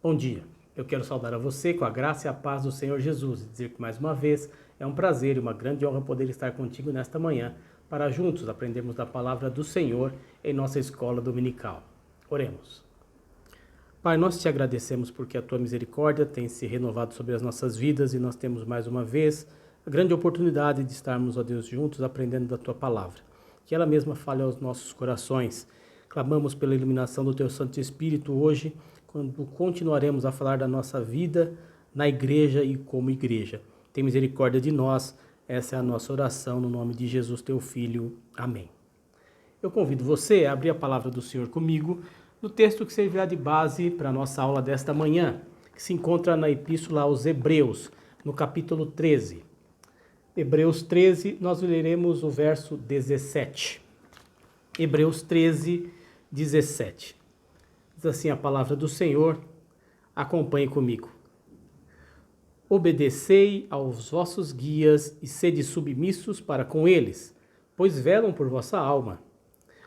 Bom dia, eu quero saudar a você com a graça e a paz do Senhor Jesus e dizer que mais uma vez é um prazer e uma grande honra poder estar contigo nesta manhã para juntos aprendermos da palavra do Senhor em nossa escola dominical. Oremos. Pai, nós te agradecemos porque a tua misericórdia tem se renovado sobre as nossas vidas e nós temos mais uma vez a grande oportunidade de estarmos, ó Deus, juntos aprendendo da tua palavra. Que ela mesma fale aos nossos corações. Clamamos pela iluminação do teu Santo Espírito hoje, quando continuaremos a falar da nossa vida na igreja e como igreja. Tem misericórdia de nós, essa é a nossa oração no nome de Jesus, teu Filho. Amém. Eu convido você a abrir a palavra do Senhor comigo no texto que servirá de base para a nossa aula desta manhã, que se encontra na Epístola aos Hebreus, no capítulo 13. Hebreus 13, nós leremos o verso 17. Hebreus 13, 17. Diz assim a palavra do Senhor, acompanhe comigo. Obedecei aos vossos guias e sede submissos para com eles, pois velam por vossa alma,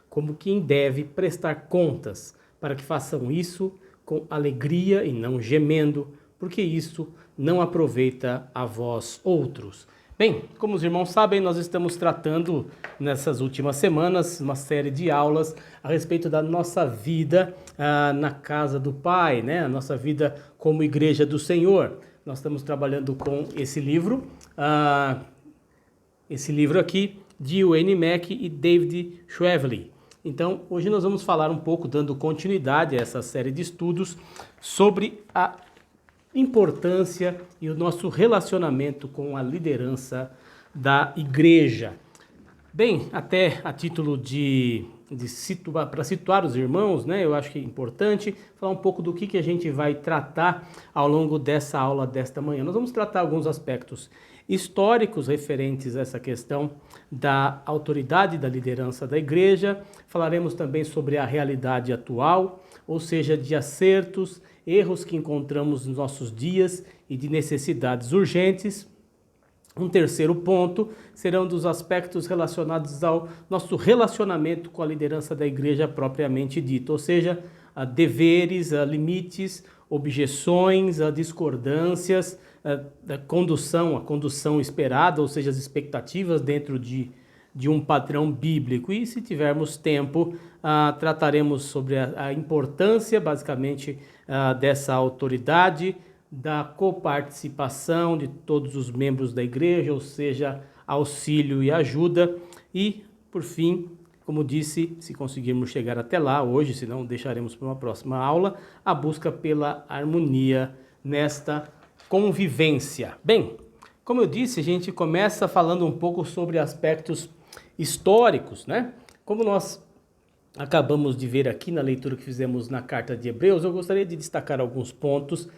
como quem deve prestar contas, para que façam isso com alegria e não gemendo, porque isso não aproveita a vós outros. Bem, como os irmãos sabem, nós estamos tratando nessas últimas semanas uma série de aulas a respeito da nossa vida na casa do Pai, né? A nossa vida como igreja do Senhor. Nós estamos trabalhando com esse livro aqui de Wayne Mack e David Shevely. Então, hoje nós vamos falar um pouco, dando continuidade a essa série de estudos, sobre a importância e o nosso relacionamento com a liderança da igreja. Bem, até a título para situar os irmãos, né, eu acho que é importante falar um pouco do que a gente vai tratar ao longo dessa aula desta manhã. Nós vamos tratar alguns aspectos históricos referentes a essa questão da autoridade da liderança da igreja. Falaremos também sobre a realidade atual, ou seja, de acertos, erros que encontramos nos nossos dias e de necessidades urgentes. Um terceiro ponto serão dos aspectos relacionados ao nosso relacionamento com a liderança da igreja propriamente dita, ou seja, a deveres, a limites, objeções, a discordâncias, a condução esperada, ou seja, as expectativas dentro de um padrão bíblico. E se tivermos tempo, trataremos sobre a importância, basicamente, dessa autoridade, da coparticipação de todos os membros da igreja, ou seja, auxílio e ajuda. E, por fim, como disse, se conseguirmos chegar até lá hoje, senão deixaremos para uma próxima aula, a busca pela harmonia nesta convivência. Bem, como eu disse, a gente começa falando um pouco sobre aspectos históricos, né? Como nós acabamos de ver aqui na leitura que fizemos na carta de Hebreus, eu gostaria de destacar alguns pontos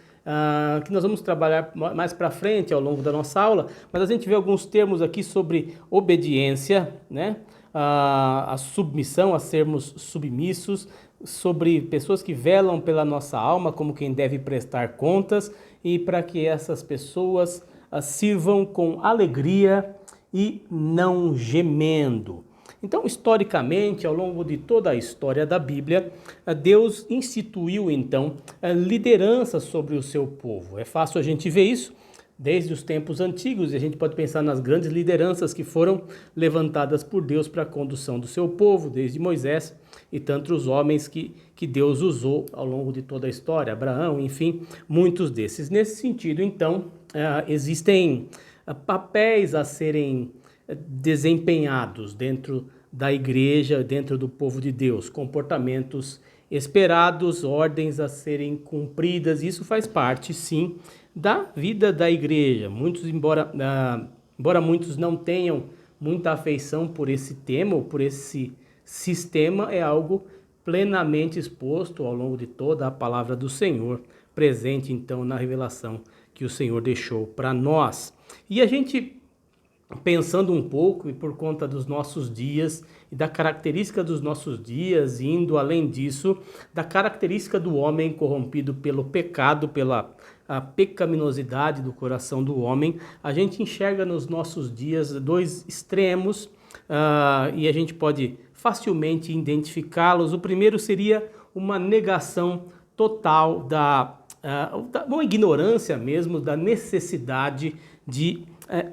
que nós vamos trabalhar mais para frente ao longo da nossa aula, mas a gente vê alguns termos aqui sobre obediência, né? A submissão, a sermos submissos, sobre pessoas que velam pela nossa alma, como quem deve prestar contas, e para que essas pessoas sirvam com alegria e não gemendo. Então, historicamente, ao longo de toda a história da Bíblia, Deus instituiu, então, a liderança sobre o seu povo. É fácil a gente ver isso desde os tempos antigos, e a gente pode pensar nas grandes lideranças que foram levantadas por Deus para a condução do seu povo, desde Moisés e tantos homens que Deus usou ao longo de toda a história, Abraão, enfim, muitos desses. Nesse sentido, então, existem papéis a serem desempenhados dentro da igreja, dentro do povo de Deus, comportamentos esperados, ordens a serem cumpridas. Isso faz parte, sim, da vida da igreja. Embora muitos não tenham muita afeição por esse tema ou por esse sistema, é algo plenamente exposto ao longo de toda a palavra do Senhor, presente então na revelação que o Senhor deixou para nós. E a gente, pensando um pouco, e por conta dos nossos dias e da característica dos nossos dias, indo além disso, da característica do homem corrompido pelo pecado, pela pecaminosidade do coração do homem, a gente enxerga nos nossos dias dois extremos, e a gente pode facilmente identificá-los. O primeiro seria uma negação total da uma ignorância mesmo da necessidade de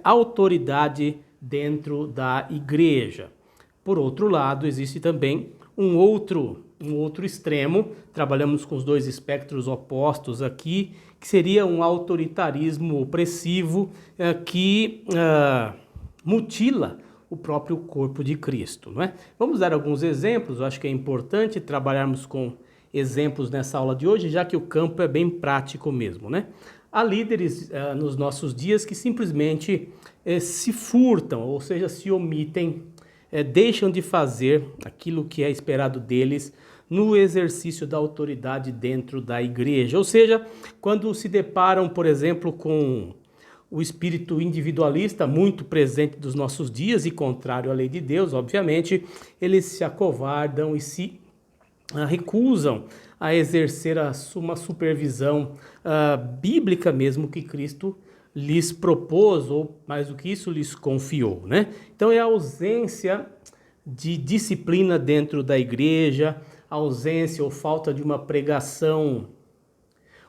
autoridade dentro da igreja. Por outro lado, existe também um outro extremo, trabalhamos com os dois espectros opostos aqui, que seria um autoritarismo opressivo que mutila o próprio corpo de Cristo, não é? Vamos dar alguns exemplos, eu acho que é importante trabalharmos com exemplos nessa aula de hoje, já que o campo é bem prático mesmo, né? Há líderes nos nossos dias que simplesmente se furtam, ou seja, se omitem, deixam de fazer aquilo que é esperado deles no exercício da autoridade dentro da igreja. Ou seja, quando se deparam, por exemplo, com o espírito individualista muito presente dos nossos dias e contrário à lei de Deus, obviamente, eles se acovardam e se recusam a exercer uma supervisão bíblica mesmo que Cristo lhes propôs, ou mais do que isso, lhes confiou, né? Então é a ausência de disciplina dentro da igreja, a ausência ou falta de uma pregação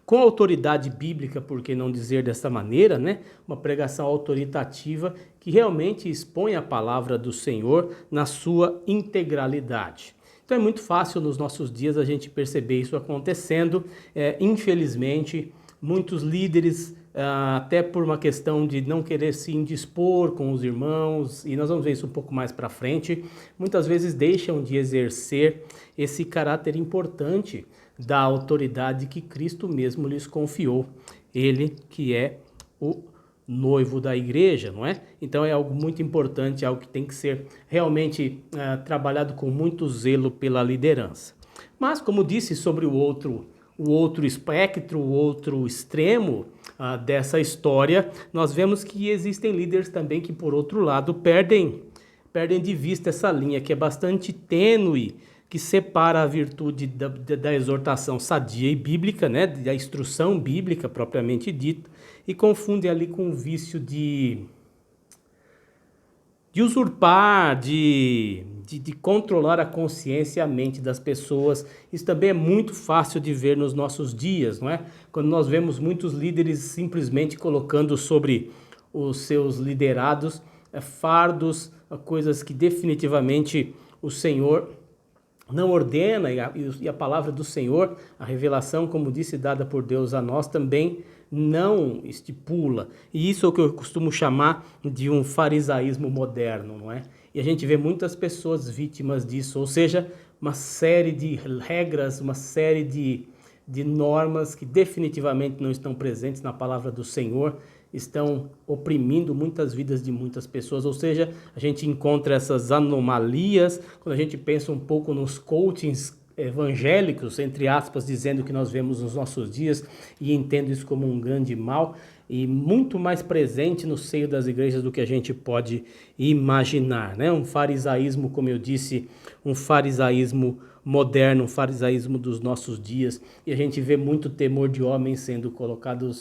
com autoridade bíblica, por que não dizer dessa maneira, né? Uma pregação autoritativa que realmente expõe a palavra do Senhor na sua integralidade. Então é muito fácil nos nossos dias a gente perceber isso acontecendo. Infelizmente, muitos líderes, até por uma questão de não querer se indispor com os irmãos, e nós vamos ver isso um pouco mais para frente, muitas vezes deixam de exercer esse caráter importante da autoridade que Cristo mesmo lhes confiou. Ele que é o noivo da igreja, não é? Então é algo muito importante, algo que tem que ser realmente trabalhado com muito zelo pela liderança. Mas, como disse sobre o outro espectro, o outro extremo dessa história, nós vemos que existem líderes também que, por outro lado, perdem de vista essa linha que é bastante tênue, que separa a virtude da exortação sadia e bíblica, né, da instrução bíblica propriamente dita, e confunde ali com o vício de usurpar, de controlar a consciência e a mente das pessoas. Isso também é muito fácil de ver nos nossos dias, não é? Quando nós vemos muitos líderes simplesmente colocando sobre os seus liderados fardos, coisas que definitivamente o Senhor não ordena, e a palavra do Senhor, a revelação, como disse, dada por Deus a nós, também não estipula. E isso é o que eu costumo chamar de um farisaísmo moderno, não é? E a gente vê muitas pessoas vítimas disso, ou seja, uma série de regras, uma série de normas que definitivamente não estão presentes na palavra do Senhor, estão oprimindo muitas vidas de muitas pessoas, ou seja, a gente encontra essas anomalias quando a gente pensa um pouco nos coachings evangélicos, entre aspas, dizendo que nós vemos nos nossos dias, e entendo isso como um grande mal e muito mais presente no seio das igrejas do que a gente pode imaginar, né? Um farisaísmo, como eu disse, um farisaísmo moderno, um farisaísmo dos nossos dias, e a gente vê muito temor de homens sendo colocado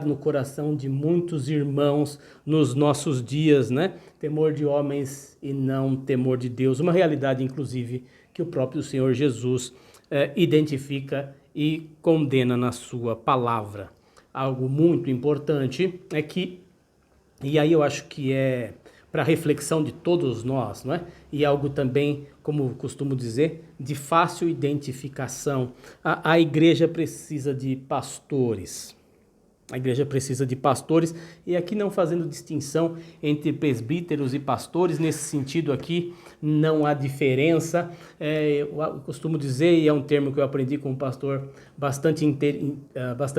no coração de muitos irmãos nos nossos dias, né? Temor de homens e não temor de Deus. Uma realidade, inclusive, que o próprio Senhor Jesus identifica e condena na sua palavra. Algo muito importante é que, e aí eu acho que é para reflexão de todos nós, não é? E algo também, como costumo dizer, de fácil identificação. A igreja precisa de pastores. A igreja precisa de pastores, e aqui não fazendo distinção entre presbíteros e pastores, nesse sentido aqui não há diferença. Eu costumo dizer, e é um termo que eu aprendi com um pastor bastante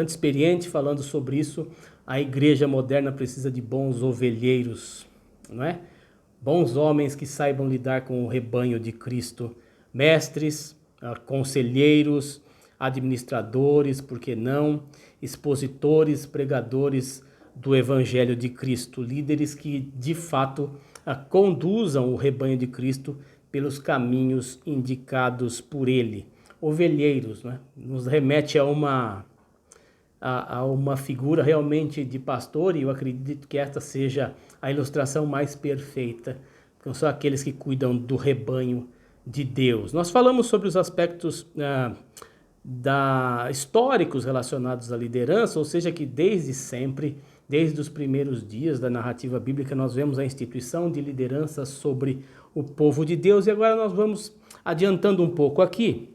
experiente falando sobre isso, a igreja moderna precisa de bons ovelheiros, não é? Bons homens que saibam lidar com o rebanho de Cristo, mestres, conselheiros, administradores, por que não, expositores, pregadores do Evangelho de Cristo, líderes que de fato conduzam o rebanho de Cristo pelos caminhos indicados por ele. Ovelheiros, né? Nos remete a uma figura realmente de pastor, e eu acredito que esta seja a ilustração mais perfeita, porque são aqueles que cuidam do rebanho de Deus. Nós falamos sobre os aspectos históricos relacionados à liderança, ou seja, que desde sempre, desde os primeiros dias da narrativa bíblica, nós vemos a instituição de liderança sobre o povo de Deus. E agora nós vamos adiantando um pouco aqui.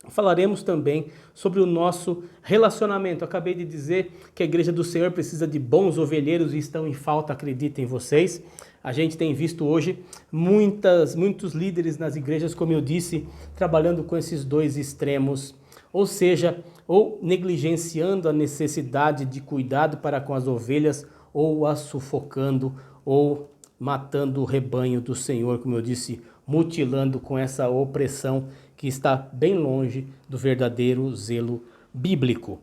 Falaremos também sobre o nosso relacionamento. Acabei de dizer que a Igreja do Senhor precisa de bons ovelheiros e estão em falta, acreditem vocês. A gente tem visto hoje muitos líderes nas igrejas, como eu disse, trabalhando com esses dois extremos, ou seja, ou negligenciando a necessidade de cuidado para com as ovelhas, ou as sufocando, ou matando o rebanho do Senhor, como eu disse, mutilando com essa opressão que está bem longe do verdadeiro zelo bíblico.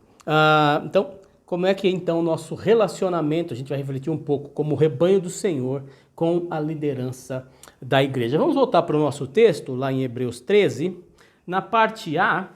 Então, como é que é então o nosso relacionamento? A gente vai refletir um pouco como rebanho do Senhor com a liderança da igreja. Vamos voltar para o nosso texto, lá em Hebreus 13, na parte A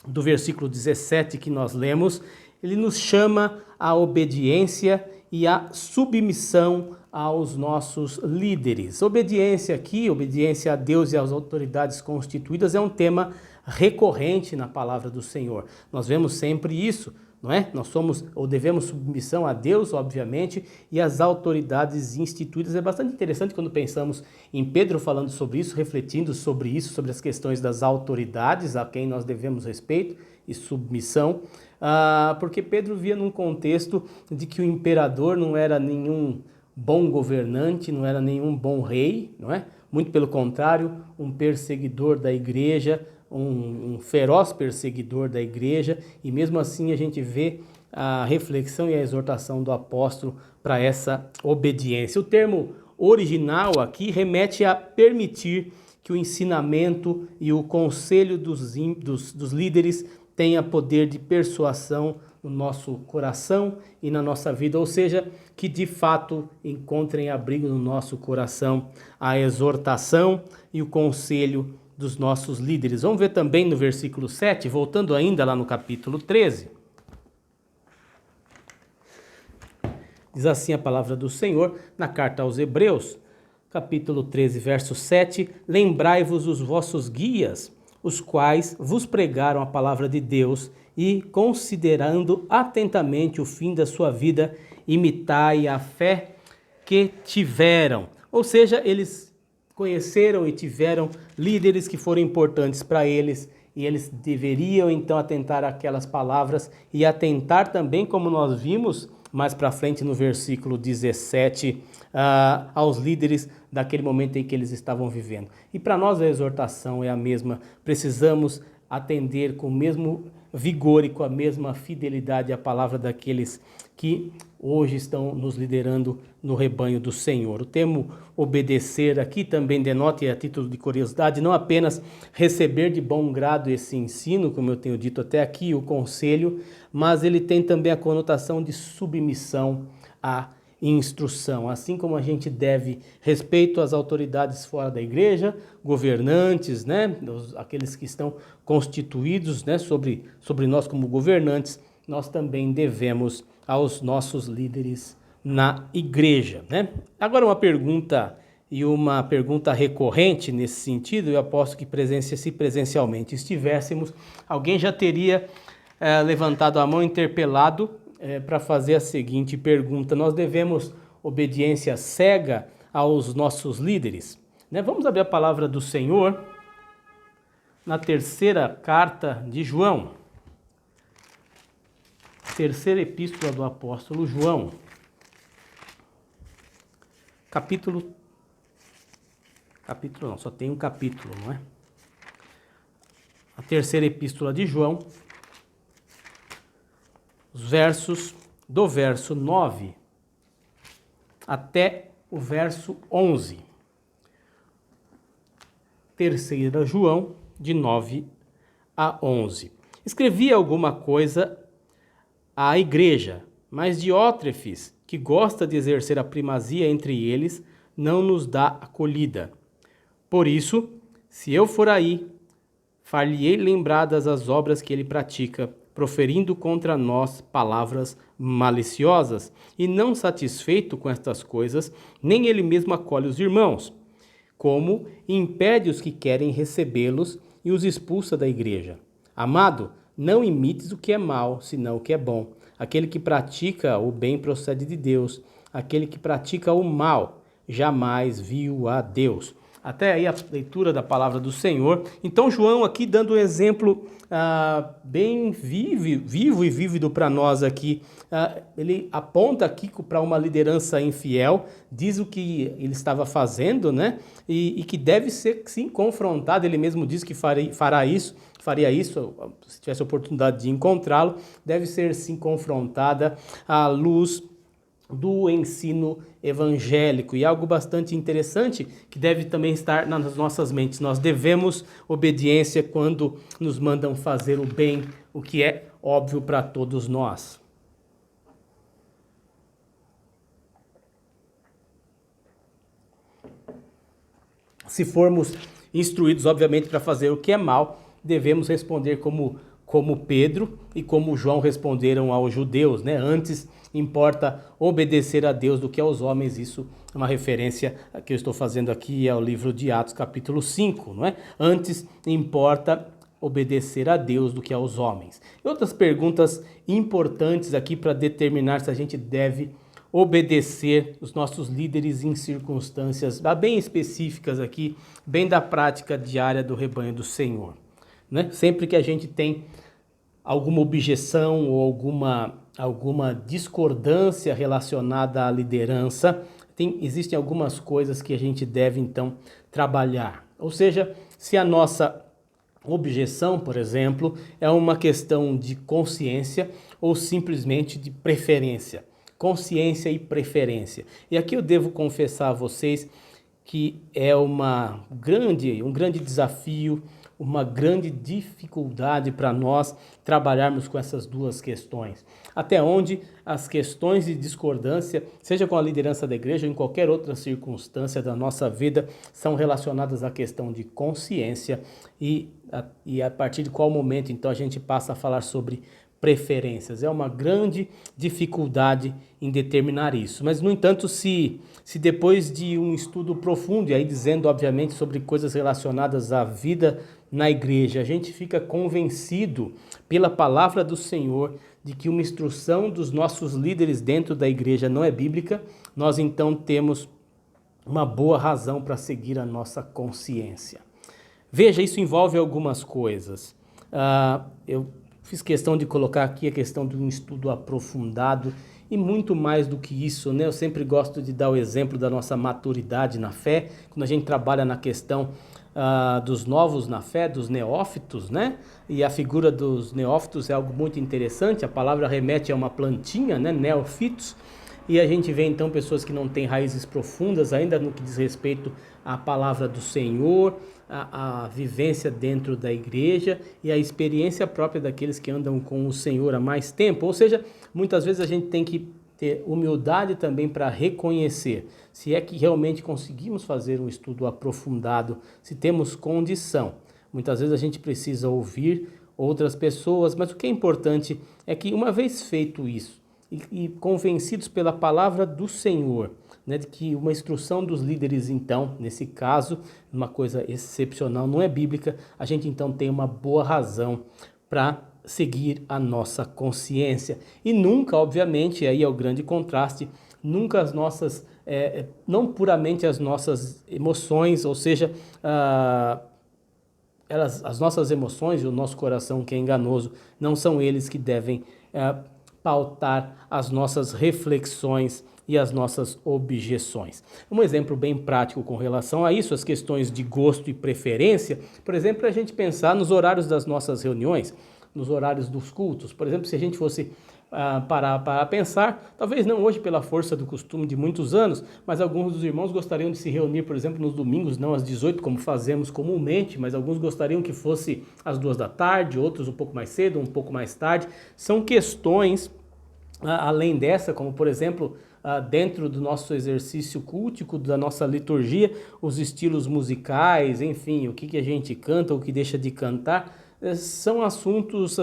do versículo 17 que nós lemos, ele nos chama à obediência e à submissão aos nossos líderes. Obediência aqui, obediência a Deus e às autoridades constituídas é um tema recorrente na palavra do Senhor. Nós vemos sempre isso, não é? Nós somos ou devemos submissão a Deus, obviamente, e às autoridades instituídas. É bastante interessante quando pensamos em Pedro falando sobre isso, refletindo sobre isso, sobre as questões das autoridades a quem nós devemos respeito e submissão, porque Pedro via num contexto de que o imperador não era nenhum bom governante, não era nenhum bom rei, não é? Muito pelo contrário, um perseguidor da igreja, um feroz perseguidor da igreja, e mesmo assim a gente vê a reflexão e a exortação do apóstolo para essa obediência. O termo original aqui remete a permitir que o ensinamento e o conselho dos líderes tenha poder de persuasão no nosso coração e na nossa vida, ou seja, que de fato encontrem abrigo no nosso coração a exortação e o conselho dos nossos líderes. Vamos ver também no versículo 7, voltando ainda lá no capítulo 13. Diz assim a palavra do Senhor na carta aos Hebreus, capítulo 13, verso 7, lembrai-vos os vossos guias, os quais vos pregaram a palavra de Deus, e, considerando atentamente o fim da sua vida, imitai a fé que tiveram. Ou seja, eles conheceram e tiveram líderes que foram importantes para eles, e eles deveriam então atentar àquelas palavras e atentar também, como nós vimos mais para frente no versículo 17, aos líderes daquele momento em que eles estavam vivendo. E para nós a exortação é a mesma, precisamos atender com o mesmo vigor e com a mesma fidelidade à palavra daqueles que hoje estão nos liderando no rebanho do Senhor. O termo obedecer aqui também denota, e a título de curiosidade, não apenas receber de bom grado esse ensino, como eu tenho dito até aqui, o conselho, mas ele tem também a conotação de submissão à instrução. Assim como a gente deve respeito às autoridades fora da igreja, governantes, né, aqueles que estão constituídos, né, sobre nós como governantes, nós também devemos aos nossos líderes na igreja, né? Agora uma pergunta recorrente nesse sentido, eu aposto que se presencialmente estivéssemos, alguém já teria levantado a mão, interpelado para fazer a seguinte pergunta: nós devemos obediência cega aos nossos líderes? Né? Vamos abrir a palavra do Senhor na terceira carta de João. Terceira epístola do apóstolo João, capítulo não, só tem um capítulo, não é? A terceira epístola de João, os versos do verso 9 até o verso 11. Terceira João, de 9 a 11. Escrevi alguma coisa à igreja, mas Diótrefes, que gosta de exercer a primazia entre eles, não nos dá acolhida. Por isso, se eu for aí, far-lhe-ei lembradas as obras que ele pratica, proferindo contra nós palavras maliciosas, e não satisfeito com estas coisas, nem ele mesmo acolhe os irmãos, como impede os que querem recebê-los e os expulsa da igreja. Amado, não imites o que é mal, senão o que é bom. Aquele que pratica o bem procede de Deus. Aquele que pratica o mal jamais viu a Deus. Até aí a leitura da palavra do Senhor. Então João aqui dando um exemplo bem vivo e vívido para nós aqui. Ele aponta aqui para uma liderança infiel, diz o que ele estava fazendo, né? E que deve ser sim confrontado. Ele mesmo diz que faria isso, se tivesse a oportunidade de encontrá-lo, deve ser sim confrontada à luz do ensino evangélico. E algo bastante interessante que deve também estar nas nossas mentes: nós devemos obediência quando nos mandam fazer o bem, o que é óbvio para todos nós. Se formos instruídos, obviamente, para fazer o que é mal, devemos responder como Pedro e como João responderam aos judeus, né? Antes importa obedecer a Deus do que aos homens. Isso é uma referência que eu estou fazendo aqui ao livro de Atos, capítulo 5, não é? Antes importa obedecer a Deus do que aos homens. E outras perguntas importantes aqui para determinar se a gente deve obedecer os nossos líderes em circunstâncias bem específicas aqui, bem da prática diária do rebanho do Senhor, né? Sempre que a gente tem alguma objeção ou alguma discordância relacionada à liderança, existem algumas coisas que a gente deve então trabalhar. Ou seja, se a nossa objeção, por exemplo, é uma questão de consciência ou simplesmente de preferência. Consciência e preferência. E aqui eu devo confessar a vocês que é um grande desafio, uma grande dificuldade para nós trabalharmos com essas duas questões. Até onde as questões de discordância, seja com a liderança da igreja ou em qualquer outra circunstância da nossa vida, são relacionadas à questão de consciência e a partir de qual momento então a gente passa a falar sobre preferências. É uma grande dificuldade em determinar isso. Mas, no entanto, se depois de um estudo profundo, e aí dizendo, obviamente, sobre coisas relacionadas à vida na igreja, a gente fica convencido pela palavra do Senhor de que uma instrução dos nossos líderes dentro da igreja não é bíblica, nós então temos uma boa razão para seguir a nossa consciência. Veja, isso envolve algumas coisas. Eu fiz questão de colocar aqui a questão de um estudo aprofundado e muito mais do que isso, né? Eu sempre gosto de dar o exemplo da nossa maturidade na fé, quando a gente trabalha na questão dos novos na fé, dos neófitos, né? E a figura dos neófitos é algo muito interessante, a palavra remete a uma plantinha, né? Neófitos, e a gente vê então pessoas que não têm raízes profundas ainda no que diz respeito à palavra do Senhor, a vivência dentro da igreja e a experiência própria daqueles que andam com o Senhor há mais tempo. Ou seja, muitas vezes a gente tem que ter humildade também para reconhecer se é que realmente conseguimos fazer um estudo aprofundado, se temos condição. Muitas vezes a gente precisa ouvir outras pessoas, mas o que é importante é que uma vez feito isso e convencidos pela palavra do Senhor, né, de que uma instrução dos líderes, então, nesse caso, uma coisa excepcional, não é bíblica, a gente então tem uma boa razão para seguir a nossa consciência. E nunca, obviamente, aí é o grande contraste, nunca as nossas, não puramente as nossas emoções, ou seja, as nossas emoções e o nosso coração que é enganoso, não são eles que devem pautar as nossas reflexões e as nossas objeções. Um exemplo bem prático com relação a isso, as questões de gosto e preferência, por exemplo, a gente pensar nos horários das nossas reuniões, nos horários dos cultos. Por exemplo, se a gente fosse parar para pensar, talvez não hoje pela força do costume de muitos anos, mas alguns dos irmãos gostariam de se reunir, por exemplo, nos domingos, não às 18, como fazemos comumente, mas alguns gostariam que fosse às 2 da tarde, outros um pouco mais cedo, um pouco mais tarde. São questões, além dessa, como por exemplo, dentro do nosso exercício cultico, da nossa liturgia, os estilos musicais, enfim, o que a gente canta, o que deixa de cantar, são assuntos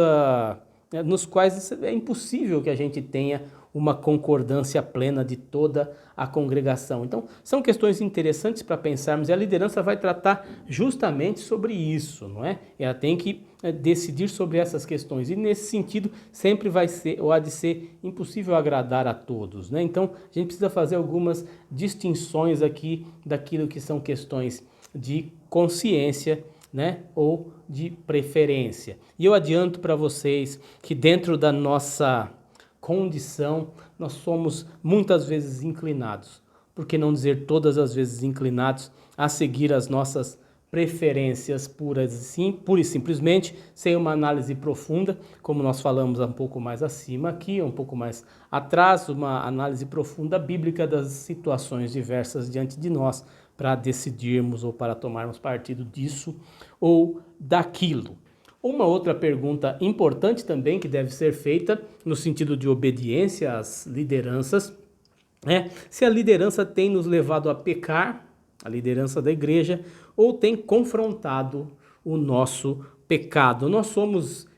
nos quais é impossível que a gente tenha uma concordância plena de toda a congregação. Então, são questões interessantes para pensarmos, e a liderança vai tratar justamente sobre isso, não é? Ela tem que decidir sobre essas questões, e nesse sentido sempre vai ser, ou há de ser, impossível agradar a todos, né? Então, a gente precisa fazer algumas distinções aqui daquilo que são questões de consciência, né, ou de preferência. E eu adianto para vocês que dentro da nossa condição, nós somos muitas vezes inclinados, por que não dizer todas as vezes inclinados, a seguir as nossas preferências pura e simplesmente, sem uma análise profunda, como nós falamos um pouco mais acima aqui, um pouco mais atrás, uma análise profunda bíblica das situações diversas diante de nós, para decidirmos ou para tomarmos partido disso ou daquilo. Uma outra pergunta importante também que deve ser feita no sentido de obediência às lideranças é se a liderança tem nos levado a pecar, a liderança da igreja, ou tem confrontado o nosso pecado. Nós somos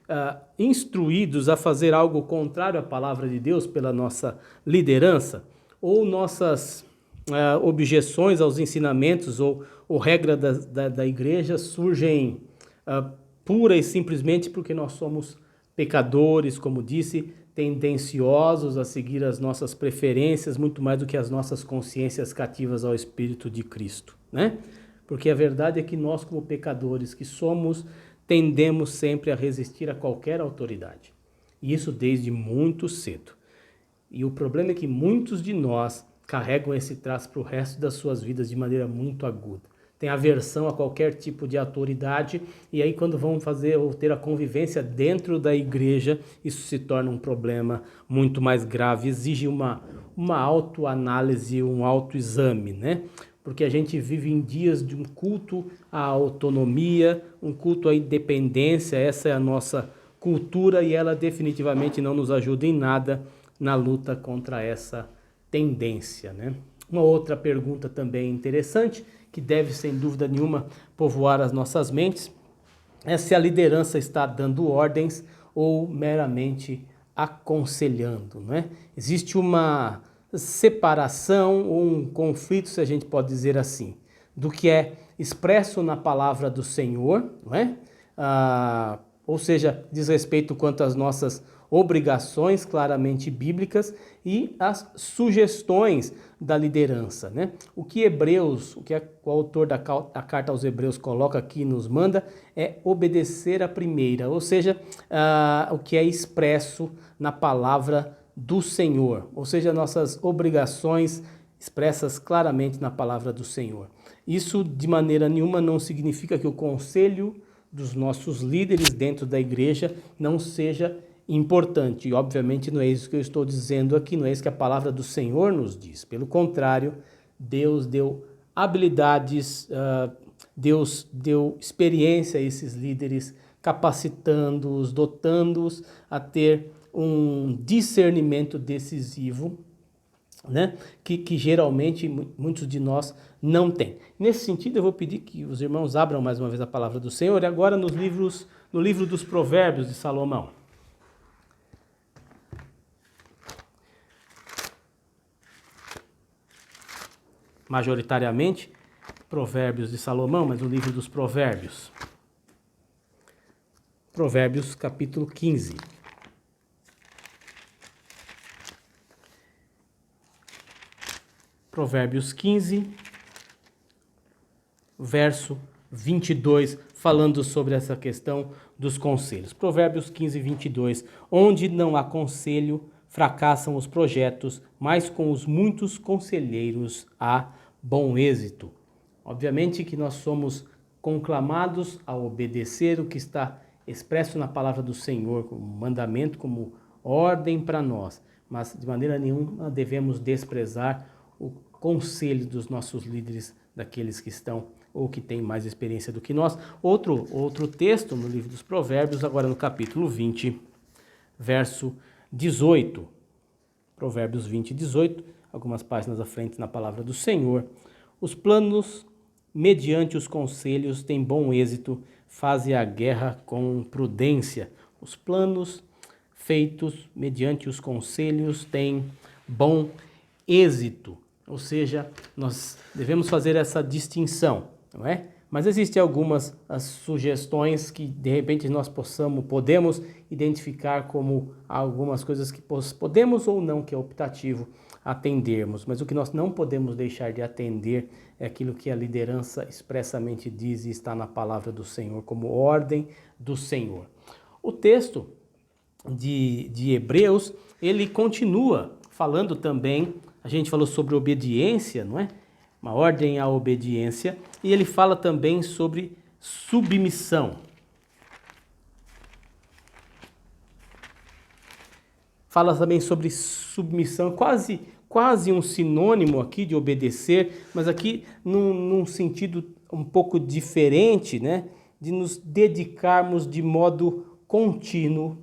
instruídos a fazer algo contrário à palavra de Deus pela nossa liderança, ou nossas objeções aos ensinamentos ou regra da igreja surgem pura e simplesmente porque nós somos pecadores, como disse, tendenciosos a seguir as nossas preferências muito mais do que as nossas consciências cativas ao Espírito de Cristo, né? Porque a verdade é que nós, como pecadores que somos, tendemos sempre a resistir a qualquer autoridade. E isso desde muito cedo. E o problema é que muitos de nós carregam esse traço para o resto das suas vidas de maneira muito aguda. Tem aversão a qualquer tipo de autoridade, e aí quando vão fazer ou ter a convivência dentro da igreja, isso se torna um problema muito mais grave, exige uma autoanálise, um autoexame, né? Porque a gente vive em dias de um culto à autonomia, um culto à independência, essa é a nossa cultura e ela definitivamente não nos ajuda em nada na luta contra essa tendência, né? Uma outra pergunta também interessante, que deve sem dúvida nenhuma povoar as nossas mentes, é se a liderança está dando ordens ou meramente aconselhando, né? Existe uma separação ou um conflito, se a gente pode dizer assim, do que é expresso na palavra do Senhor, não é? Ou seja, diz respeito quanto às nossas obrigações claramente bíblicas e as sugestões da liderança, né? O que o autor da carta aos Hebreus coloca aqui, nos manda, é obedecer a primeira, ou seja, o que é expresso na palavra do Senhor, ou seja, nossas obrigações expressas claramente na palavra do Senhor. Isso de maneira nenhuma não significa que o conselho dos nossos líderes dentro da igreja não seja importante. E obviamente não é isso que eu estou dizendo aqui, não é isso que a palavra do Senhor nos diz. Pelo contrário, Deus deu habilidades, Deus deu experiência a esses líderes, capacitando-os, dotando-os a ter um discernimento decisivo, né? Que geralmente muitos de nós não têm. Nesse sentido, eu vou pedir que os irmãos abram mais uma vez a palavra do Senhor, e agora no livro dos Provérbios de Salomão. Majoritariamente, Provérbios de Salomão, mas o livro dos Provérbios. Provérbios, capítulo 15. Provérbios 15, verso 22, falando sobre essa questão dos conselhos. Provérbios 15, 22. Onde não há conselho, fracassam os projetos, mas com os muitos conselheiros há bom êxito. Obviamente que nós somos conclamados a obedecer o que está expresso na palavra do Senhor, como mandamento, como ordem para nós, mas de maneira nenhuma devemos desprezar o conselho dos nossos líderes, daqueles que estão ou que têm mais experiência do que nós. Outro texto no livro dos Provérbios, agora no capítulo 20, verso 18. Provérbios 20, 18, algumas páginas à frente na palavra do Senhor. Os planos, mediante os conselhos, têm bom êxito, fazem a guerra com prudência. Os planos feitos mediante os conselhos têm bom êxito. Ou seja, nós devemos fazer essa distinção, não é? Mas existem algumas sugestões que de repente nós podemos identificar como algumas coisas que podemos ou não, que é optativo, atendermos. Mas o que nós não podemos deixar de atender é aquilo que a liderança expressamente diz e está na palavra do Senhor, como ordem do Senhor. O texto de Hebreus, ele continua falando também, a gente falou sobre obediência, não é? Uma ordem à obediência, e ele fala também sobre submissão. Fala também sobre submissão, quase um sinônimo aqui de obedecer, mas aqui num sentido um pouco diferente, né? De nos dedicarmos de modo contínuo,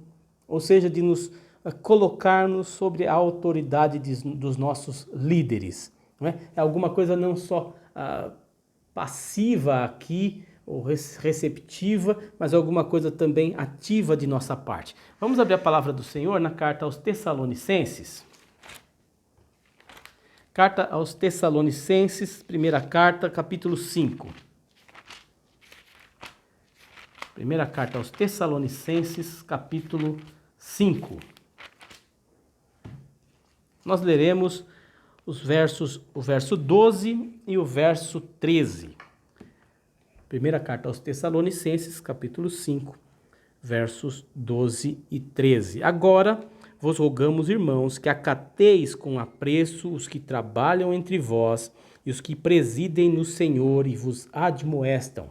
ou seja, de nos colocarmos sobre a autoridade dos nossos líderes. Não é? É alguma coisa não só passiva aqui, ou receptiva, mas alguma coisa também ativa de nossa parte. Vamos abrir a palavra do Senhor na carta aos Tessalonicenses. Carta aos Tessalonicenses, primeira carta, capítulo 5. Primeira carta aos Tessalonicenses, capítulo 5. Nós leremos o verso 12 e o verso 13. Primeira carta aos Tessalonicenses, capítulo 5, versos 12 e 13. Agora vos rogamos, irmãos, que acateis com apreço os que trabalham entre vós e os que presidem no Senhor e vos admoestam,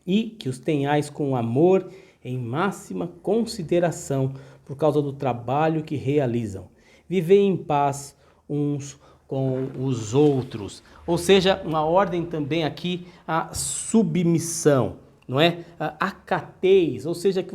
e que os tenhais com amor em máxima consideração por causa do trabalho que realizam. Vivei em paz uns com os outros. Ou seja, uma ordem também aqui à submissão, não é? Acateis, ou seja,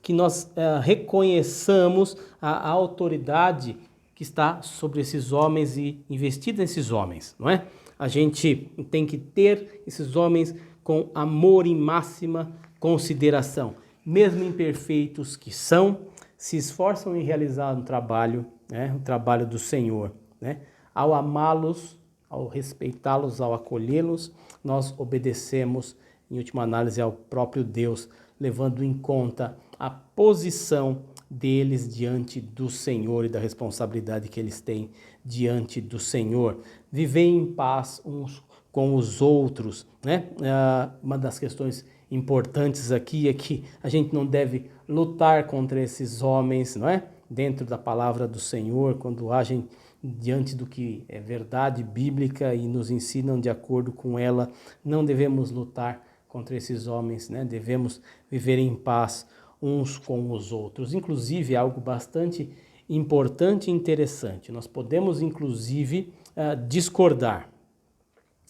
que nós reconheçamos a autoridade que está sobre esses homens e investida nesses homens, não é? A gente tem que ter esses homens com amor e máxima consideração, mesmo imperfeitos que são, se esforçam em realizar um trabalho, né, o trabalho do Senhor, né? Ao amá-los, ao respeitá-los, ao acolhê-los, nós obedecemos, em última análise, ao próprio Deus, levando em conta a posição deles diante do Senhor e da responsabilidade que eles têm diante do Senhor. Viver em paz uns com os outros, né? Uma das questões importantes aqui é que a gente não deve lutar contra esses homens, não é? Dentro da palavra do Senhor, quando agem diante do que é verdade bíblica e nos ensinam de acordo com ela, não devemos lutar contra esses homens, né? Devemos viver em paz uns com os outros. Inclusive, é algo bastante importante e interessante. Nós podemos, inclusive, discordar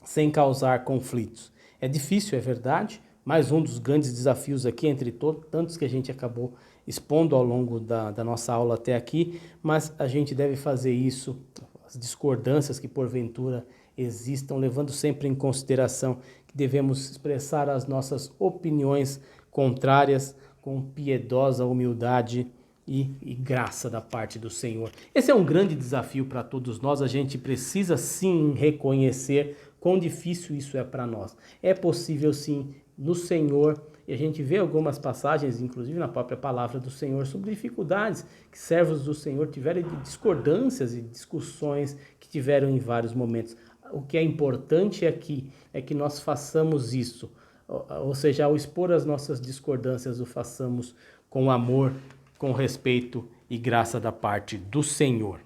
sem causar conflitos. É difícil, é verdade, mas um dos grandes desafios aqui, entre tantos que a gente acabou expondo ao longo da nossa aula até aqui, mas a gente deve fazer isso, as discordâncias que porventura existam, levando sempre em consideração que devemos expressar as nossas opiniões contrárias com piedosa humildade e graça da parte do Senhor. Esse é um grande desafio para todos nós, a gente precisa sim reconhecer quão difícil isso é para nós. É possível sim no Senhor, e a gente vê algumas passagens, inclusive na própria palavra do Senhor, sobre dificuldades que servos do Senhor tiveram, de discordâncias e discussões que tiveram em vários momentos. O que é importante aqui é que nós façamos isso, ou seja, ao expor as nossas discordâncias, o façamos com amor, com respeito e graça da parte do Senhor.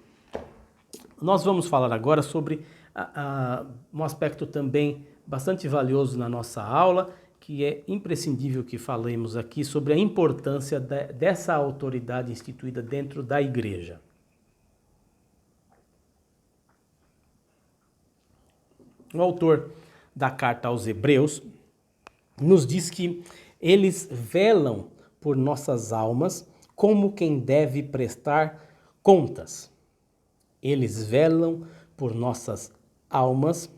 Nós vamos falar agora sobre um aspecto também bastante valioso na nossa aula, que é imprescindível que falemos aqui sobre a importância dessa autoridade instituída dentro da igreja. O autor da carta aos Hebreus nos diz que eles velam por nossas almas como quem deve prestar contas. Eles velam por nossas almas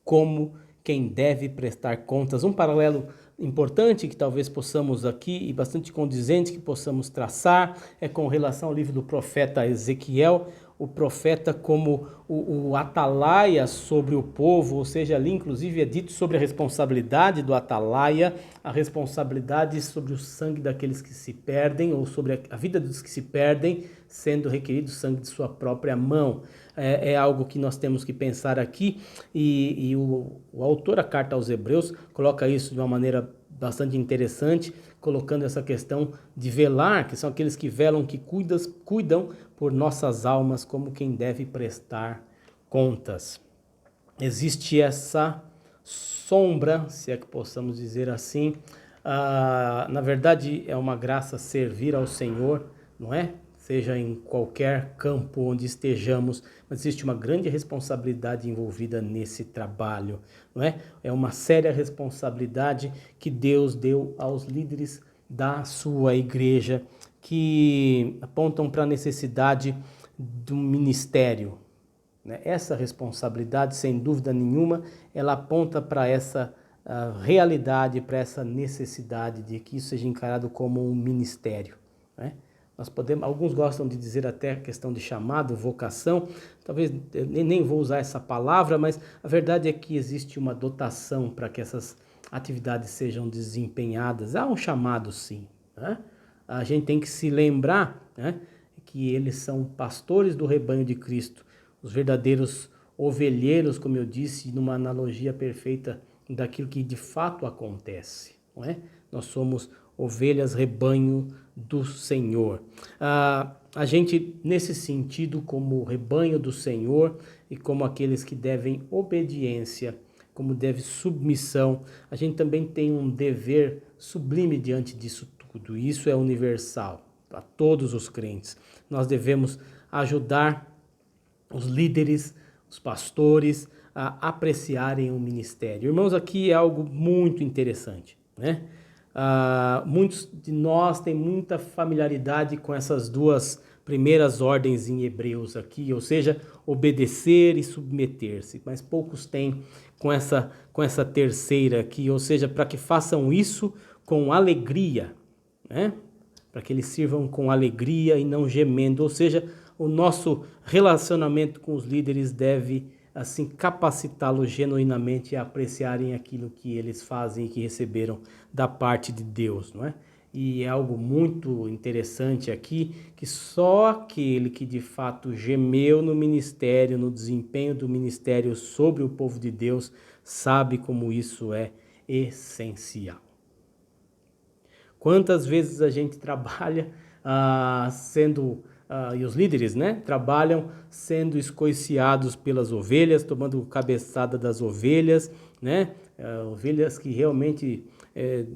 como quem deve prestar contas. Um paralelo importante que talvez possamos aqui, e bastante condizente que possamos traçar, é com relação ao livro do profeta Ezequiel, o profeta como o atalaia sobre o povo, ou seja, ali inclusive é dito sobre a responsabilidade do atalaia, a responsabilidade sobre o sangue daqueles que se perdem, ou sobre a vida dos que se perdem, sendo requerido o sangue de sua própria mão. É algo que nós temos que pensar aqui, e o autor da carta aos Hebreus coloca isso de uma maneira bastante interessante, colocando essa questão de velar, que são aqueles que velam, que cuidam por nossas almas como quem deve prestar contas. Existe essa sombra, se é que possamos dizer assim, na verdade é uma graça servir ao Senhor, não é? Seja em qualquer campo onde estejamos, mas existe uma grande responsabilidade envolvida nesse trabalho, não é? É uma séria responsabilidade que Deus deu aos líderes da sua igreja, que apontam para a necessidade do ministério, né? Essa responsabilidade, sem dúvida nenhuma, ela aponta para essa realidade, para essa necessidade de que isso seja encarado como um ministério, né? Alguns gostam de dizer até a questão de chamado, vocação, talvez nem vou usar essa palavra, mas a verdade é que existe uma dotação para que essas atividades sejam desempenhadas. Há um chamado, sim, né? A gente tem que se lembrar, né, que eles são pastores do rebanho de Cristo, os verdadeiros ovelheiros, como eu disse, numa analogia perfeita daquilo que de fato acontece, não é? Nós somos ovelhas, rebanho do Senhor. A gente, nesse sentido, como rebanho do Senhor e como aqueles que devem obediência, como deve submissão, a gente também tem um dever sublime diante disso tudo. Isso é universal para todos os crentes. Nós devemos ajudar os líderes, os pastores a apreciarem o ministério. Irmãos, aqui é algo muito interessante, né? Muitos de nós têm muita familiaridade com essas duas primeiras ordens em Hebreus aqui, ou seja, obedecer e submeter-se, mas poucos têm com essa terceira aqui, ou seja, para que façam isso com alegria, né? Para que eles sirvam com alegria e não gemendo, ou seja, o nosso relacionamento com os líderes deve assim capacitá-los genuinamente a apreciarem aquilo que eles fazem e que receberam da parte de Deus, não é? E é algo muito interessante aqui, que só aquele que de fato gemeu no ministério, no desempenho do ministério sobre o povo de Deus, sabe como isso é essencial. Quantas vezes a gente trabalha e os líderes, né, trabalham sendo escoiciados pelas ovelhas, tomando cabeçada das ovelhas, né, ovelhas que realmente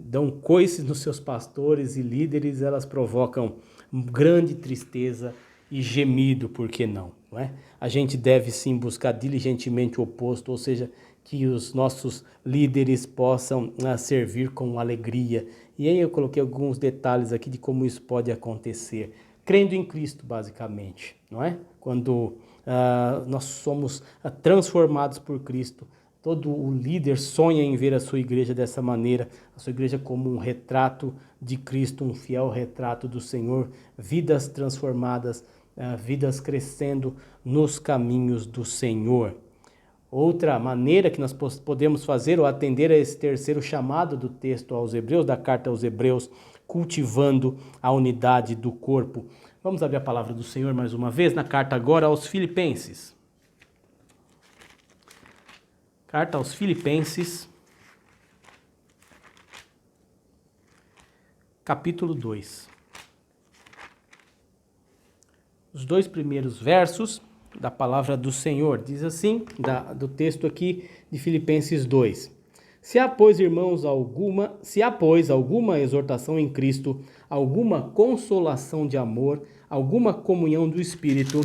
dão coices nos seus pastores e líderes, elas provocam grande tristeza e gemido, por que não? Não é? A gente deve sim buscar diligentemente o oposto, ou seja, que os nossos líderes possam servir com alegria. E aí eu coloquei alguns detalhes aqui de como isso pode acontecer. Crendo em Cristo, basicamente, não é? Quando nós somos transformados por Cristo, todo o líder sonha em ver a sua igreja dessa maneira, a sua igreja como um retrato de Cristo, um fiel retrato do Senhor, vidas transformadas, vidas crescendo nos caminhos do Senhor. Outra maneira que nós podemos fazer ou atender a esse terceiro chamado do texto aos Hebreus, da carta aos Hebreus, cultivando a unidade do corpo. Vamos abrir a palavra do Senhor mais uma vez na carta agora aos Filipenses. Carta aos Filipenses, capítulo 2. Os 2 primeiros versos da palavra do Senhor, diz assim, do texto aqui de Filipenses 2. Se há, pois, alguma exortação em Cristo, alguma consolação de amor, alguma comunhão do Espírito,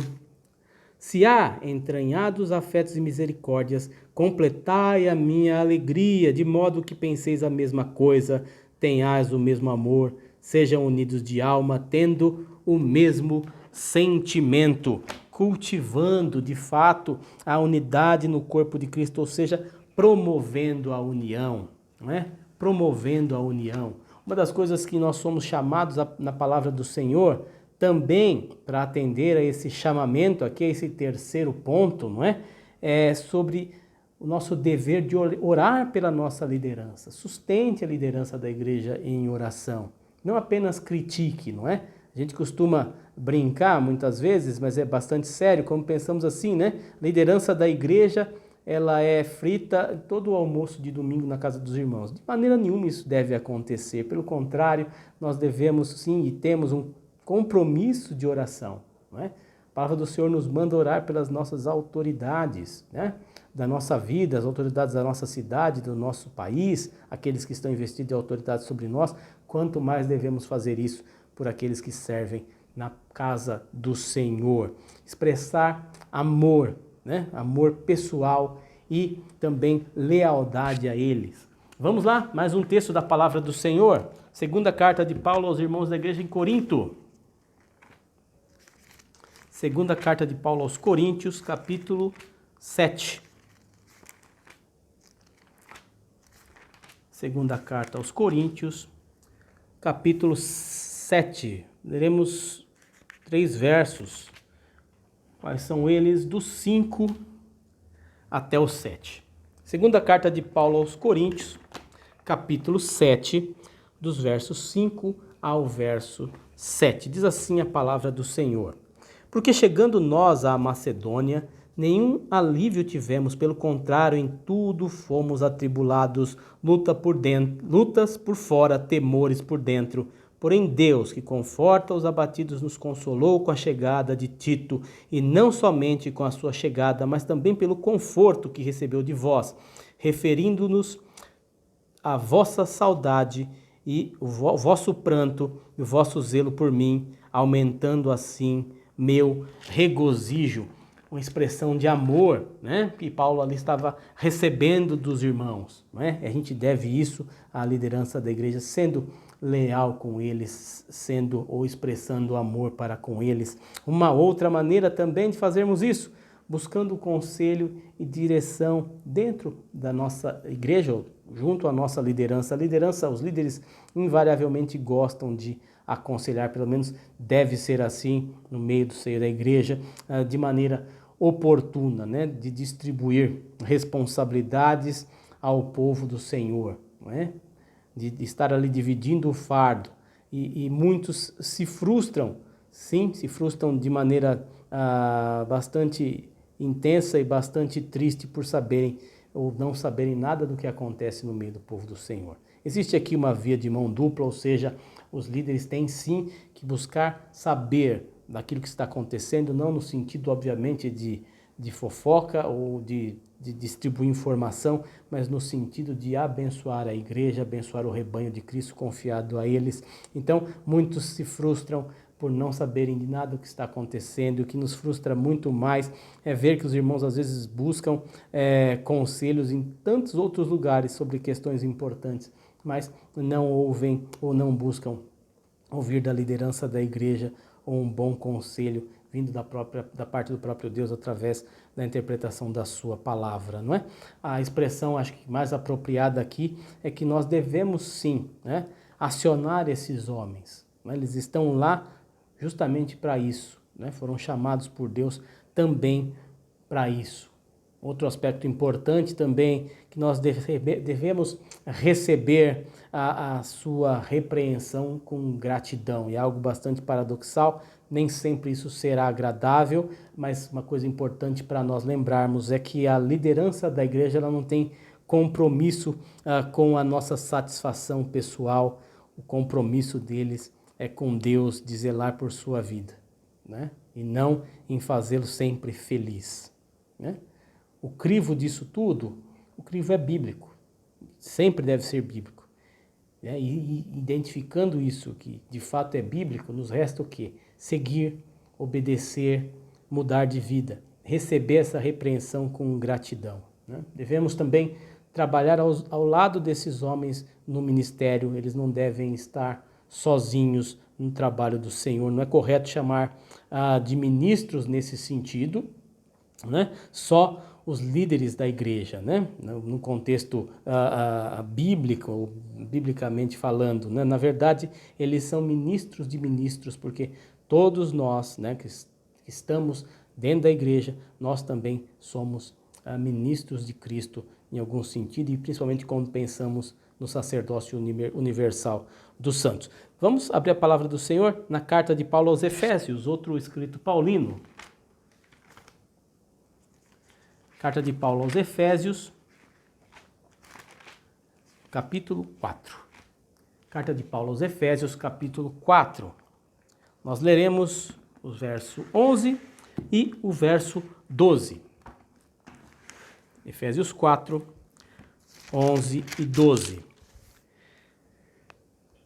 se há entranhados afetos e misericórdias, completai a minha alegria, de modo que penseis a mesma coisa, tenhais o mesmo amor, sejam unidos de alma, tendo o mesmo sentimento, cultivando de fato a unidade no corpo de Cristo, ou seja, promovendo a união, não é? promovendo a união. Uma das coisas que nós somos chamados na palavra do Senhor, também para atender a esse chamamento aqui, a esse terceiro ponto, não é? É sobre o nosso dever de orar pela nossa liderança. Sustente a liderança da igreja em oração. Não apenas critique, não é? A gente costuma brincar muitas vezes, mas é bastante sério, como pensamos assim, né? Liderança da igreja, ela é frita todo o almoço de domingo na casa dos irmãos. De maneira nenhuma isso deve acontecer. Pelo contrário, nós devemos sim e temos um compromisso de oração, não é? A palavra do Senhor nos manda orar pelas nossas autoridades, né? Da nossa vida, as autoridades da nossa cidade, do nosso país, aqueles que estão investidos em autoridade sobre nós. Quanto mais devemos fazer isso por aqueles que servem na casa do Senhor. Expressar amor, né? Amor pessoal e também lealdade a eles. Vamos lá, mais um texto da palavra do Senhor. Segunda carta de Paulo aos irmãos da igreja em Corinto. Segunda carta de Paulo aos Coríntios, capítulo 7. Segunda carta aos Coríntios, capítulo 7. Leremos 3 versos. Quais são eles? Do 5 até o 7. Segunda carta de Paulo aos Coríntios, capítulo 7, dos versos 5 ao verso 7. Diz assim a palavra do Senhor. Porque chegando nós à Macedônia, nenhum alívio tivemos, pelo contrário, em tudo fomos atribulados, lutas por fora, temores por dentro. Porém Deus, que conforta os abatidos, nos consolou com a chegada de Tito, e não somente com a sua chegada, mas também pelo conforto que recebeu de vós, referindo-nos à vossa saudade e o vosso pranto e o vosso zelo por mim, aumentando assim meu regozijo. Uma expressão de amor, né, que Paulo ali estava recebendo dos irmãos, né? A gente deve isso à liderança da igreja, sendo leal com eles, sendo ou expressando amor para com eles. Uma outra maneira também de fazermos isso, buscando conselho e direção dentro da nossa igreja, junto à nossa liderança. A liderança, os líderes invariavelmente gostam de aconselhar, pelo menos deve ser assim no meio do seio da igreja, de maneira oportuna, né? De distribuir responsabilidades ao povo do Senhor, não é? De estar ali dividindo o fardo. E muitos se frustram, sim, se frustram de maneira bastante intensa e bastante triste por saberem ou não saberem nada do que acontece no meio do povo do Senhor. Existe aqui uma via de mão dupla, ou seja, os líderes têm sim que buscar saber daquilo que está acontecendo, não no sentido, obviamente, de fofoca ou de distribuir informação, mas no sentido de abençoar a igreja, abençoar o rebanho de Cristo confiado a eles. Então, muitos se frustram por não saberem de nada do que está acontecendo. O que nos frustra muito mais é ver que os irmãos às vezes buscam conselhos em tantos outros lugares sobre questões importantes, mas não ouvem ou não buscam ouvir da liderança da igreja ou um bom conselho vindo da parte do próprio Deus através da interpretação da sua palavra, não é? A expressão, acho que mais apropriada aqui, é que nós devemos sim, né, acionar esses homens, né? Eles estão lá justamente para isso, né? Foram chamados por Deus também para isso. Outro aspecto importante também, que nós devemos receber a sua repreensão com gratidão. E é algo bastante paradoxal, nem sempre isso será agradável, mas uma coisa importante para nós lembrarmos é que a liderança da igreja ela não tem compromisso com a nossa satisfação pessoal. O compromisso deles é com Deus, de zelar por sua vida, né? E não em fazê-lo sempre feliz, né? O crivo disso tudo, o crivo é bíblico, sempre deve ser bíblico. Né? E identificando isso, que de fato é bíblico, nos resta o quê? Seguir, obedecer, mudar de vida, receber essa repreensão com gratidão. Né? Devemos também trabalhar ao lado desses homens no ministério, eles não devem estar sozinhos no trabalho do Senhor. Não é correto chamar de ministros nesse sentido, né? Só os líderes da igreja, né? No contexto bíblico, ou biblicamente falando, né? Na verdade, eles são ministros de ministros, porque todos nós, né, que estamos dentro da igreja, nós também somos ministros de Cristo em algum sentido, e principalmente quando pensamos no sacerdócio universal dos santos. Vamos abrir a palavra do Senhor na carta de Paulo aos Efésios, outro escrito paulino. Carta de Paulo aos Efésios, capítulo 4. Carta de Paulo aos Efésios, capítulo 4. Nós leremos o verso 11 e o verso 12. Efésios 4, 11 e 12.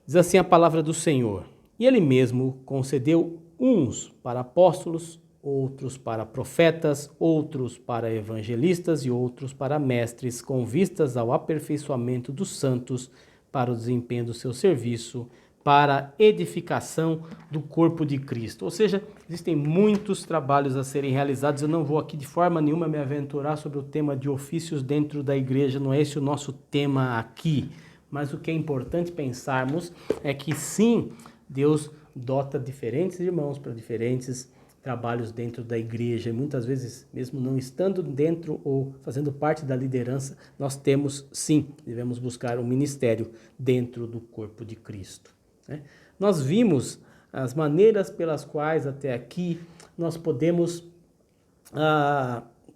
Diz assim a palavra do Senhor: E ele mesmo concedeu uns para apóstolos, outros para profetas, outros para evangelistas e outros para mestres, com vistas ao aperfeiçoamento dos santos, para o desempenho do seu serviço, para a edificação do corpo de Cristo. Ou seja, existem muitos trabalhos a serem realizados. Eu não vou aqui de forma nenhuma me aventurar sobre o tema de ofícios dentro da igreja, não é esse o nosso tema aqui. Mas o que é importante pensarmos é que sim, Deus dota diferentes irmãos para diferentes trabalhos dentro da igreja. E muitas vezes, mesmo não estando dentro ou fazendo parte da liderança, nós temos sim, devemos buscar um ministério dentro do corpo de Cristo. Nós vimos as maneiras pelas quais até aqui nós podemos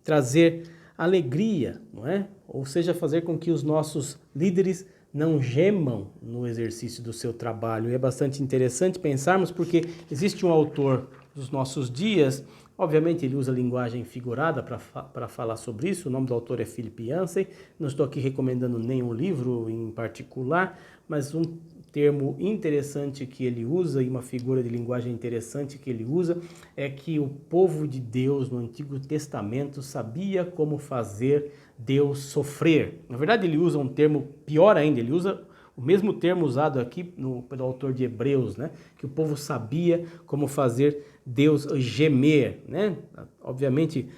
trazer alegria, não é? Ou seja, fazer com que os nossos líderes não gemam no exercício do seu trabalho. E é bastante interessante pensarmos, porque existe um autor dos nossos dias, obviamente ele usa linguagem figurada para falar sobre isso, o nome do autor é Philip Yancey, não estou aqui recomendando nenhum livro em particular, mas um termo interessante que ele usa e uma figura de linguagem interessante que ele usa é que o povo de Deus no Antigo Testamento sabia como fazer Deus sofrer. Na verdade, ele usa um termo pior ainda, ele usa o mesmo termo usado aqui pelo autor de Hebreus, né? Que o povo sabia como fazer Deus gemer, né? Obviamente,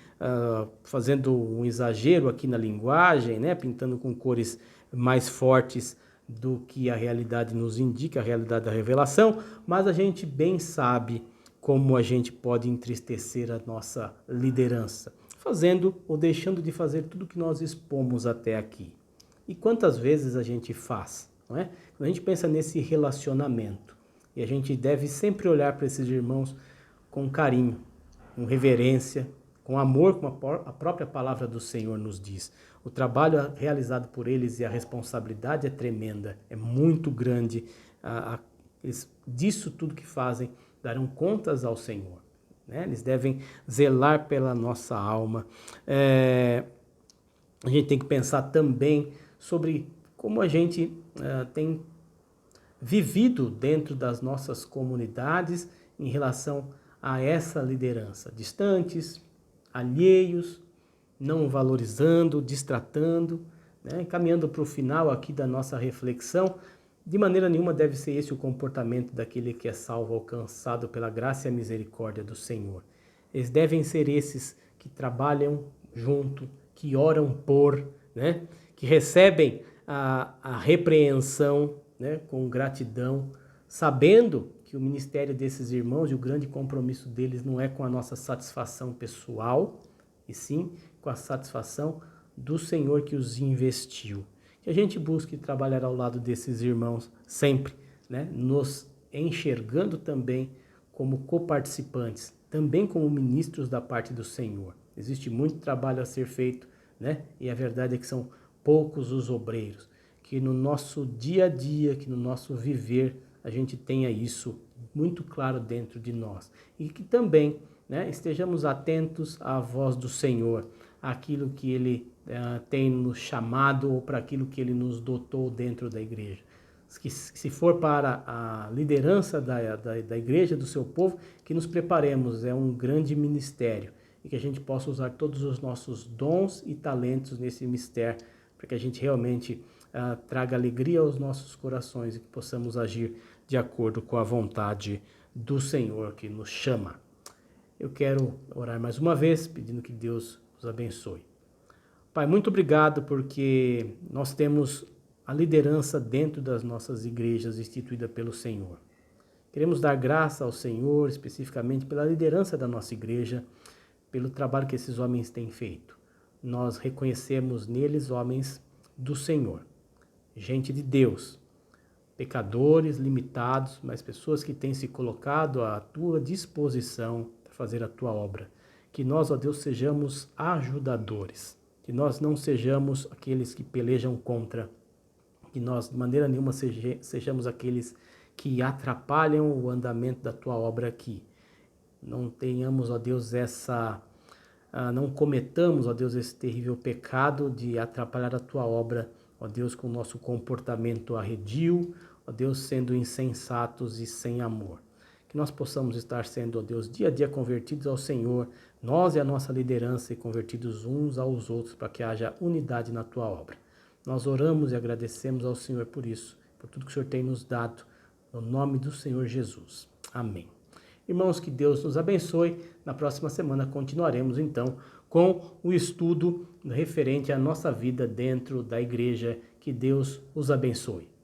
fazendo um exagero aqui na linguagem, né? Pintando com cores mais fortes do que a realidade nos indica, a realidade da revelação, mas a gente bem sabe como a gente pode entristecer a nossa liderança, fazendo ou deixando de fazer tudo que nós expomos até aqui. E quantas vezes a gente faz, não é? Quando a gente pensa nesse relacionamento, e a gente deve sempre olhar para esses irmãos com carinho, com reverência, com amor, como a própria palavra do Senhor nos diz. O trabalho realizado por eles e a responsabilidade é tremenda, é muito grande. Eles, disso tudo que fazem, darão contas ao Senhor, né? Eles devem zelar pela nossa alma. A gente tem que pensar também sobre como a gente tem vivido dentro das nossas comunidades em relação a essa liderança. Distantes, alheios, não valorizando, distratando, né? Caminhando para o final aqui da nossa reflexão, de maneira nenhuma deve ser esse o comportamento daquele que é salvo, alcançado pela graça e a misericórdia do Senhor. Eles devem ser esses que trabalham junto, que oram por, né? Que recebem a repreensão, né? Com gratidão, sabendo que o ministério desses irmãos e o grande compromisso deles não é com a nossa satisfação pessoal, e sim com a satisfação do Senhor que os investiu. Que a gente busque trabalhar ao lado desses irmãos sempre, né? Nos enxergando também como coparticipantes, também como ministros da parte do Senhor. Existe muito trabalho a ser feito, né? E a verdade é que são poucos os obreiros. Que no nosso dia a dia, que no nosso viver, a gente tenha isso muito claro dentro de nós. E que também, né, estejamos atentos à voz do Senhor, àquilo que Ele tem nos chamado ou para aquilo que Ele nos dotou dentro da igreja. Que se for para a liderança da igreja, do seu povo, que nos preparemos, é um grande ministério e que a gente possa usar todos os nossos dons e talentos nesse mistério, para que a gente realmente traga alegria aos nossos corações e que possamos agir de acordo com a vontade do Senhor que nos chama. Eu quero orar mais uma vez, pedindo que Deus os abençoe. Pai, muito obrigado porque nós temos a liderança dentro das nossas igrejas instituída pelo Senhor. Queremos dar graça ao Senhor, especificamente pela liderança da nossa igreja, pelo trabalho que esses homens têm feito. Nós reconhecemos neles homens do Senhor, gente de Deus, pecadores limitados, mas pessoas que têm se colocado à tua disposição para fazer a tua obra. Que nós, ó Deus, sejamos ajudadores, que nós não sejamos aqueles que pelejam contra, que nós de maneira nenhuma sejamos aqueles que atrapalham o andamento da tua obra aqui. Não tenhamos, ó Deus, não cometamos, ó Deus, esse terrível pecado de atrapalhar a tua obra, ó Deus, com o nosso comportamento arredio, ó Deus, sendo insensatos e sem amor. Que nós possamos estar sendo, ó Deus, dia a dia convertidos ao Senhor, nós e a nossa liderança, e convertidos uns aos outros, para que haja unidade na tua obra. Nós oramos e agradecemos ao Senhor por isso, por tudo que o Senhor tem nos dado, no nome do Senhor Jesus. Amém. Irmãos, que Deus nos abençoe. Na próxima semana continuaremos então com o estudo referente à nossa vida dentro da igreja. Que Deus os abençoe.